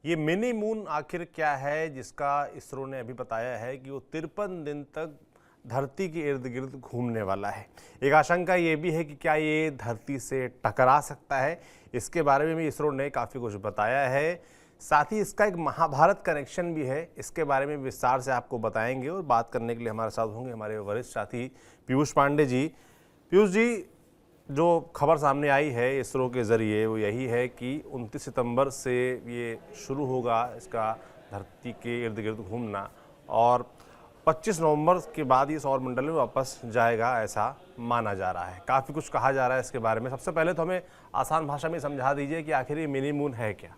ये mini moon आखिर क्या है, जिसका इसरो ने अभी बताया है कि वो 53 दिन तक धरती के इर्द गिर्द घूमने वाला है। एक आशंका ये भी है कि क्या ये धरती से टकरा सकता है, इसके बारे में भी इसरो ने काफ़ी कुछ बताया है। साथ ही इसका एक महाभारत कनेक्शन भी है, इसके बारे में विस्तार से आपको बताएंगे। और बात करने के लिए हमारे साथ होंगे हमारे वरिष्ठ साथी पीयूष पांडे जी। पीयूष जी, जो खबर सामने आई है इसरो के ज़रिए वो यही है कि 29 सितंबर से ये शुरू होगा इसका धरती के इर्द गिर्द घूमना, और 25 नवंबर के बाद ये सौरमंडल में वापस जाएगा, ऐसा माना जा रहा है। काफ़ी कुछ कहा जा रहा है इसके बारे में। सबसे पहले तो हमें आसान भाषा में समझा दीजिए कि आखिर ये मिनी मून है क्या।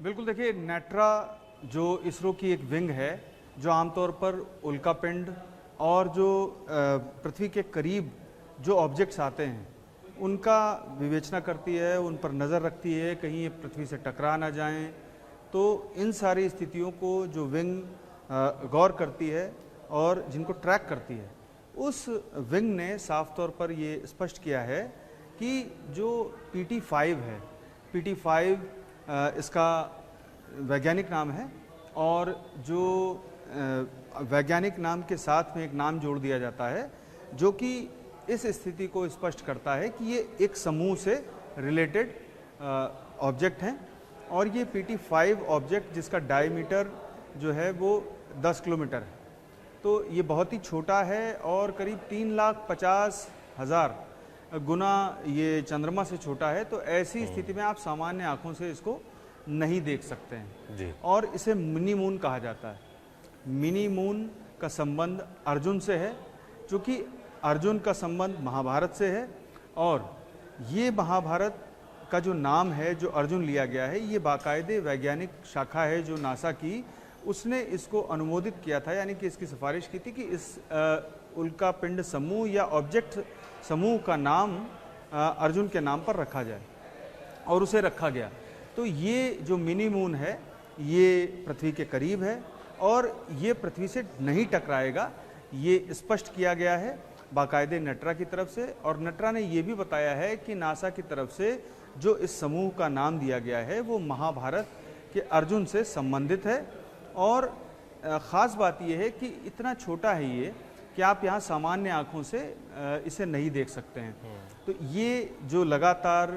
बिल्कुल, देखिए, नेट्रा जो इसरो की एक विंग है जो आमतौर पर उल्कापिंड और जो पृथ्वी के करीब जो ऑब्जेक्ट्स आते हैं उनका विवेचना करती है, उन पर नज़र रखती है कहीं ये पृथ्वी से टकरा ना जाएं। तो इन सारी स्थितियों को जो विंग गौर करती है और जिनको ट्रैक करती है, उस विंग ने साफ तौर पर ये स्पष्ट किया है कि जो PT5 है, PT5 इसका वैज्ञानिक नाम है, और जो वैज्ञानिक नाम के साथ में एक नाम जोड़ दिया जाता है जो कि इस स्थिति को स्पष्ट करता है कि ये एक समूह से रिलेटेड ऑब्जेक्ट हैं। और ये PT5 ऑब्जेक्ट जिसका डायमीटर जो है वो 10 किलोमीटर है, तो ये बहुत ही छोटा है और करीब 3,50,000 गुना ये चंद्रमा से छोटा है। तो ऐसी स्थिति में आप सामान्य आंखों से इसको नहीं देख सकते हैं जी। और इसे मिनी मून कहा जाता है। मिनी मून का संबंध अर्जुन से है, क्योंकि अर्जुन का संबंध महाभारत से है, और ये महाभारत का जो नाम है जो अर्जुन लिया गया है, ये बाकायदे वैज्ञानिक शाखा है जो नासा की, उसने इसको अनुमोदित किया था, यानी कि इसकी सिफारिश की थी कि इस उल्कापिंड समूह या ऑब्जेक्ट समूह का नाम अर्जुन के नाम पर रखा जाए, और उसे रखा गया। तो ये जो मिनी मून है ये पृथ्वी के करीब है और ये पृथ्वी से नहीं टकराएगा, ये स्पष्ट किया गया है बाकायदे नेट्रा की तरफ से। और नेट्रा ने ये भी बताया है कि नासा की तरफ से जो इस समूह का नाम दिया गया है वो महाभारत के अर्जुन से संबंधित है। और ख़ास बात यह है कि इतना छोटा है ये कि आप यहाँ सामान्य आँखों से इसे नहीं देख सकते हैं। तो ये जो लगातार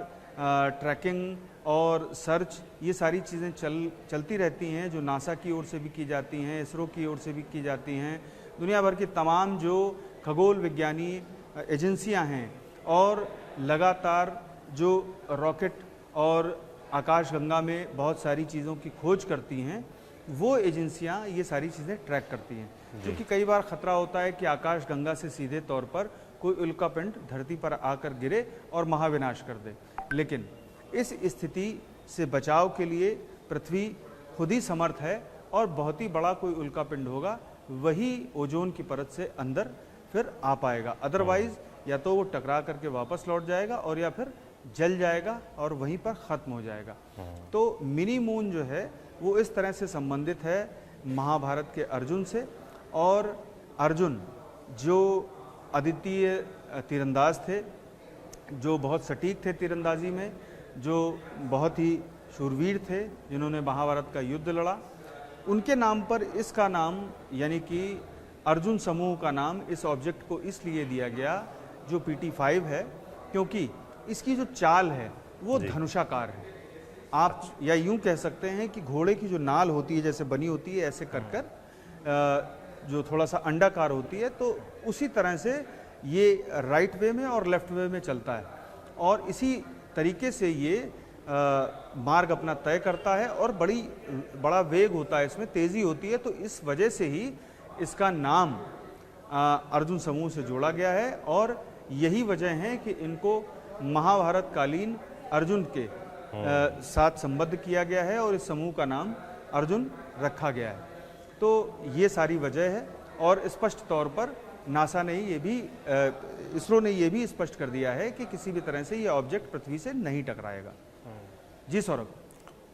ट्रैकिंग और सर्च, ये सारी चीज़ें चलती रहती हैं, जो नासा की ओर से भी की जाती हैं, इसरो की ओर से भी की जाती हैं, दुनिया भर की तमाम जो खगोल विज्ञानी एजेंसियां हैं, और लगातार जो रॉकेट और आकाशगंगा में बहुत सारी चीज़ों की खोज करती हैं, वो एजेंसियां ये सारी चीज़ें ट्रैक करती हैं। क्योंकि कई बार ख़तरा होता है कि आकाशगंगा से सीधे तौर पर कोई उल्कापिंड धरती पर आकर गिरे और महाविनाश कर दे, लेकिन इस स्थिति से बचाव के लिए पृथ्वी खुद ही समर्थ है, और बहुत ही बड़ा कोई उल्कापिंड होगा वही ओजोन की परत से अंदर फिर आ पाएगा। अदरवाइज या तो वो टकरा करके वापस लौट जाएगा और या फिर जल जाएगा और वहीं पर ख़त्म हो जाएगा। तो मिनी मून जो है वो इस तरह से संबंधित है महाभारत के अर्जुन से। और अर्जुन जो अद्वितीय तीरंदाज थे, जो बहुत सटीक थे तीरंदाजी में, जो बहुत ही शूरवीर थे, जिन्होंने महाभारत का युद्ध लड़ा, उनके नाम पर इसका नाम, यानी कि अर्जुन समूह का नाम इस ऑब्जेक्ट को इसलिए दिया गया जो PT5 है, क्योंकि इसकी जो चाल है वो धनुषाकार है। आप या यूं कह सकते हैं कि घोड़े की जो नाल होती है जैसे बनी होती है, ऐसे कर जो थोड़ा सा अंडाकार होती है, तो उसी तरह से ये राइट वे में और लेफ्ट वे में चलता है, और इसी तरीके से ये मार्ग अपना तय करता है, और बड़ा वेग होता है, इसमें तेज़ी होती है। तो इस वजह से ही इसका नाम अर्जुन समूह से जोड़ा गया है, और यही वजह है कि इनको महाभारत कालीन अर्जुन के साथ संबद्ध किया गया है और इस समूह का नाम अर्जुन रखा गया है। तो ये सारी वजह है, और स्पष्ट तौर पर नासा ने ये भी इसरो ने ये भी स्पष्ट कर दिया है कि किसी भी तरह से ये ऑब्जेक्ट पृथ्वी से नहीं टकराएगा। जी सौरभ।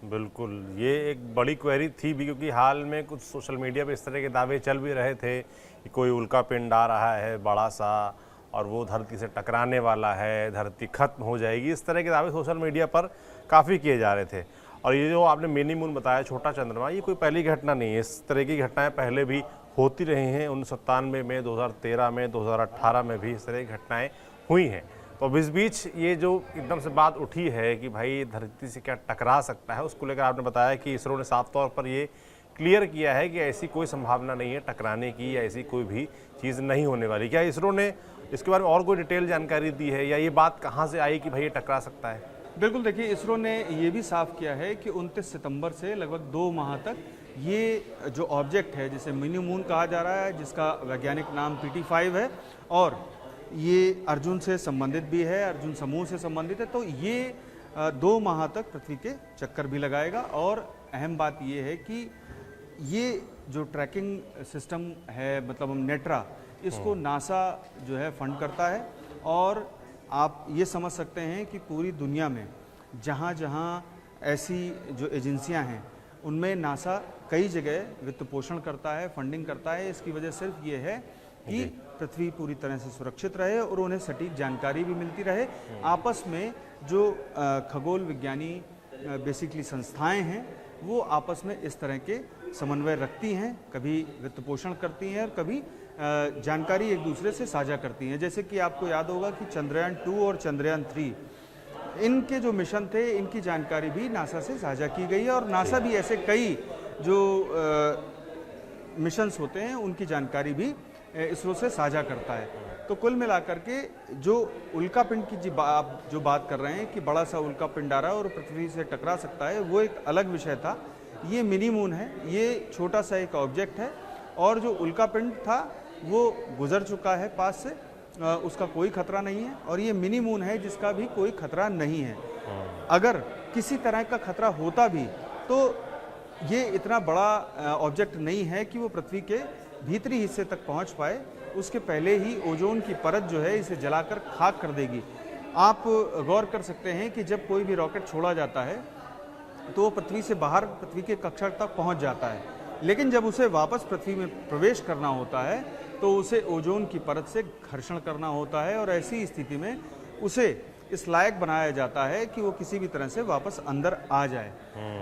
बिल्कुल, ये एक बड़ी क्वेरी थी भी, क्योंकि हाल में कुछ सोशल मीडिया पे इस तरह के दावे चल भी रहे थे कि कोई उल्कापिंड आ रहा है बड़ा सा, और वो धरती से टकराने वाला है, धरती खत्म हो जाएगी, इस तरह के दावे सोशल मीडिया पर काफ़ी किए जा रहे थे। और ये जो आपने मिनी मून बताया, छोटा चंद्रमा, ये कोई पहली घटना नहीं है। इस तरह की घटनाएं पहले भी होती रही हैं। 1997 में, 2013 में, 2018 में भी इस तरह की घटनाएं हुई हैं। तो अब इस बीच ये जो एकदम से बात उठी है कि भाई धरती से क्या टकरा सकता है, उसको लेकर आपने बताया कि इसरो ने साफ तौर पर ये क्लियर किया है कि ऐसी कोई संभावना नहीं है टकराने की, या ऐसी कोई भी चीज़ नहीं होने वाली। क्या इसरो ने इसके बारे में और कोई डिटेल जानकारी दी है, या ये बात कहाँ से आई कि भाई ये टकरा सकता है? बिल्कुल, देखिए इसरो ने ये भी साफ किया है कि 29 सितंबर से लगभग 2 माह तक ये जो ऑब्जेक्ट है, जिसे मिनी मून कहा जा रहा है, जिसका वैज्ञानिक नाम PT5 है और ये अर्जुन से संबंधित भी है, अर्जुन समूह से संबंधित है, तो ये 2 माह तक पृथ्वी के चक्कर भी लगाएगा। और अहम बात ये है कि ये जो ट्रैकिंग सिस्टम है, मतलब हम नेट्रा, इसको नासा जो है फंड करता है। और आप ये समझ सकते हैं कि पूरी दुनिया में जहाँ जहाँ ऐसी जो एजेंसियां हैं, उनमें नासा कई जगह वित्त पोषण करता है, फंडिंग करता है। इसकी वजह सिर्फ ये है कि पृथ्वी पूरी तरह से सुरक्षित रहे और उन्हें सटीक जानकारी भी मिलती रहे। आपस में जो खगोल विज्ञानी बेसिकली संस्थाएं हैं, वो आपस में इस तरह के समन्वय रखती हैं, कभी वित्त पोषण करती हैं और कभी जानकारी एक दूसरे से साझा करती हैं। जैसे कि आपको याद होगा कि चंद्रयान 2 और चंद्रयान 3, इनके जो मिशन थे, इनकी जानकारी भी नासा से साझा की गई है। और नासा भी ऐसे कई जो मिशंस होते हैं, उनकी जानकारी भी इसरो से साझा करता है। तो कुल मिलाकर के जो उल्कापिंड की आप जो बात कर रहे हैं कि बड़ा सा उल्कापिंड आ रहा है और पृथ्वी से टकरा सकता है, वो एक अलग विषय था। ये मिनी मून है, ये छोटा सा एक ऑब्जेक्ट है, और जो उल्कापिंड था वो गुजर चुका है पास से, उसका कोई खतरा नहीं है। और ये मिनी मून है जिसका भी कोई खतरा नहीं है। अगर किसी तरह का खतरा होता भी तो ये इतना बड़ा ऑब्जेक्ट नहीं है कि वो पृथ्वी के भीतरी हिस्से तक पहुंच पाए। उसके पहले ही ओजोन की परत जो है इसे जलाकर खाक कर देगी। आप गौर कर सकते हैं कि जब कोई भी रॉकेट छोड़ा जाता है तो वो पृथ्वी से बाहर, पृथ्वी के कक्षा तक पहुंच जाता है, लेकिन जब उसे वापस पृथ्वी में प्रवेश करना होता है तो उसे ओजोन की परत से घर्षण करना होता है। और ऐसी स्थिति में उसे इस लायक बनाया जाता है कि वो किसी भी तरह से वापस अंदर आ जाए।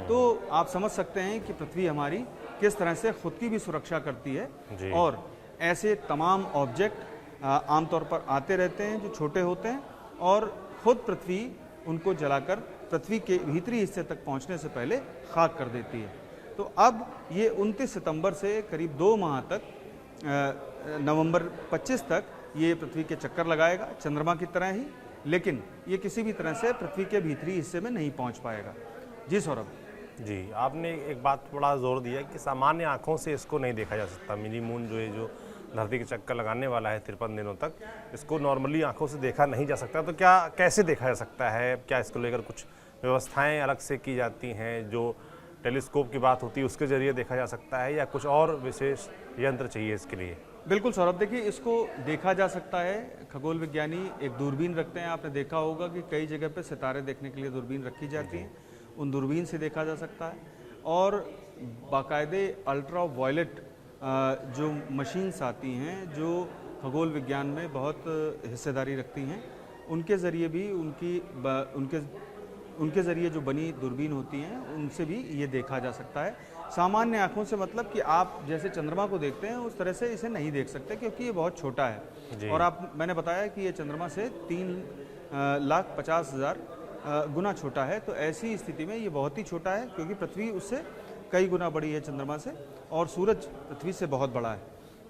तो आप समझ सकते हैं कि पृथ्वी हमारी किस तरह से खुद की भी सुरक्षा करती है। और ऐसे तमाम ऑब्जेक्ट आमतौर पर आते रहते हैं जो छोटे होते हैं, और खुद पृथ्वी उनको जलाकर पृथ्वी के भीतरी हिस्से तक पहुंचने से पहले खाक कर देती है। तो अब ये 29 सितंबर से करीब 2 माह तक, नवंबर 25 तक ये पृथ्वी के चक्कर लगाएगा, चंद्रमा की तरह ही, लेकिन ये किसी भी तरह से पृथ्वी के भीतरी हिस्से में नहीं पहुंच पाएगा। जी सौरभ। जी, आपने एक बात बड़ा जोर दिया कि सामान्य आंखों से इसको नहीं देखा जा सकता। मिनी मून जो है, जो धरती के चक्कर लगाने वाला है 53 दिनों तक, इसको नॉर्मली आंखों से देखा नहीं जा सकता। तो क्या, कैसे देखा जा सकता है? क्या इसको लेकर कुछ व्यवस्थाएं अलग से की जाती हैं? जो टेलीस्कोप की बात होती है उसके जरिए देखा जा सकता है, या कुछ और विशेष यंत्र चाहिए इसके लिए? बिल्कुल सौरभ, देखिए इसको देखा जा सकता है। खगोल विज्ञानी एक दूरबीन रखते हैं। आपने देखा होगा कि कई जगह पे सितारे देखने के लिए दूरबीन रखी जाती है, उन दूरबीन से देखा जा सकता है। और बाकायदे अल्ट्रा वायलेट जो मशीन्स आती हैं, जो खगोल विज्ञान में बहुत हिस्सेदारी रखती हैं, उनके ज़रिए भी उनके ज़रिए जो बनी दूरबीन होती हैं, उनसे भी ये देखा जा सकता है। सामान्य आँखों से मतलब कि आप जैसे चंद्रमा को देखते हैं उस तरह से इसे नहीं देख सकते, क्योंकि ये बहुत छोटा है। और मैंने बताया कि ये चंद्रमा से 3,50,000 गुना छोटा है। तो ऐसी स्थिति में ये बहुत ही छोटा है, क्योंकि पृथ्वी उससे कई गुना बड़ी है चंद्रमा से, और सूरज पृथ्वी से बहुत बड़ा है।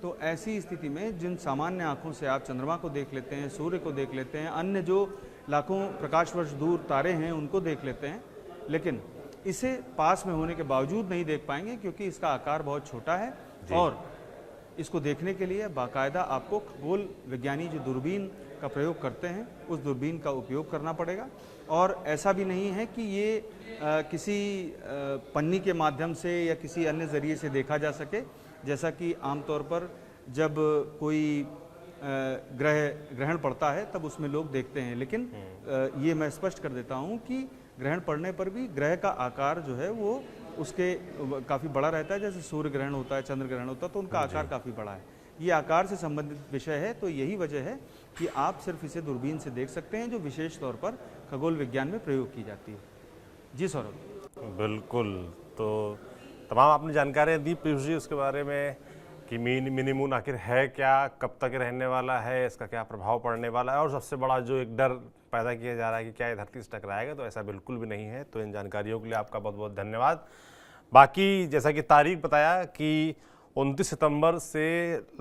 तो ऐसी स्थिति में जिन सामान्य आँखों से आप चंद्रमा को देख लेते हैं, सूर्य को देख लेते हैं, अन्य जो लाखों प्रकाश वर्ष दूर तारे हैं उनको देख लेते हैं, लेकिन इसे पास में होने के बावजूद नहीं देख पाएंगे, क्योंकि इसका आकार बहुत छोटा है। और इसको देखने के लिए बाकायदा आपको खगोल विज्ञानी जो दूरबीन का प्रयोग करते हैं, उस दूरबीन का उपयोग करना पड़ेगा। और ऐसा भी नहीं है कि ये किसी पन्नी के माध्यम से या किसी अन्य ज़रिए से देखा जा सके, जैसा कि आमतौर पर जब कोई ग्रहण पड़ता है तब उसमें लोग देखते हैं। लेकिन ये मैं स्पष्ट कर देता हूँ कि ग्रहण पड़ने पर भी ग्रह का आकार जो है वो उसके काफ़ी बड़ा रहता है। जैसे सूर्य ग्रहण होता है, चंद्र ग्रहण होता है, तो उनका आकार काफ़ी बड़ा है। ये आकार से संबंधित विषय है। तो यही वजह है कि आप सिर्फ इसे दूरबीन से देख सकते हैं, जो विशेष तौर पर खगोल विज्ञान में प्रयोग की जाती है। जी सौरभ। बिल्कुल। तो तमाम आपने जानकारियाँ दी पीयूष जी उसके बारे में कि मिनी मून आखिर है क्या, कब तक रहने वाला है, इसका क्या प्रभाव पड़ने वाला है, और सबसे बड़ा जो एक डर पैदा किया जा रहा है कि क्या ये धरती से टकराएगा, तो ऐसा बिल्कुल भी नहीं है। तो इन जानकारियों के लिए आपका बहुत बहुत धन्यवाद। बाकी जैसा कि तारीख बताया कि 29 सितंबर से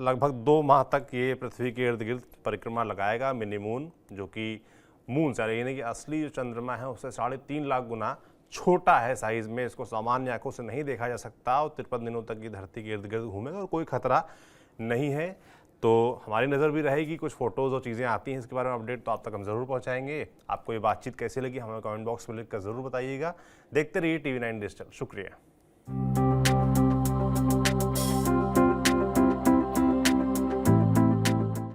लगभग 2 माह तक ये पृथ्वी के इर्द गिर्द परिक्रमा लगाएगा मिनी मून, जो कि मून से यानी कि असली जो चंद्रमा है उससे 3.5 लाख गुना छोटा है साइज में। इसको सामान्य आंखों से नहीं देखा जा सकता और 53 दिनों तक ये धरती के इर्द गिर्द घूमेगा और कोई खतरा नहीं है। तो हमारी नज़र भी रहेगी, कुछ फोटोज़ और चीज़ें आती हैं इसके बारे में अपडेट तो आप तक हम ज़रूर पहुंचाएंगे। आपको ये बातचीत कैसी लगी हमें कमेंट बॉक्स में लिख कर ज़रूर बताइएगा। देखते रहिए TV9 डिजिटल। शुक्रिया।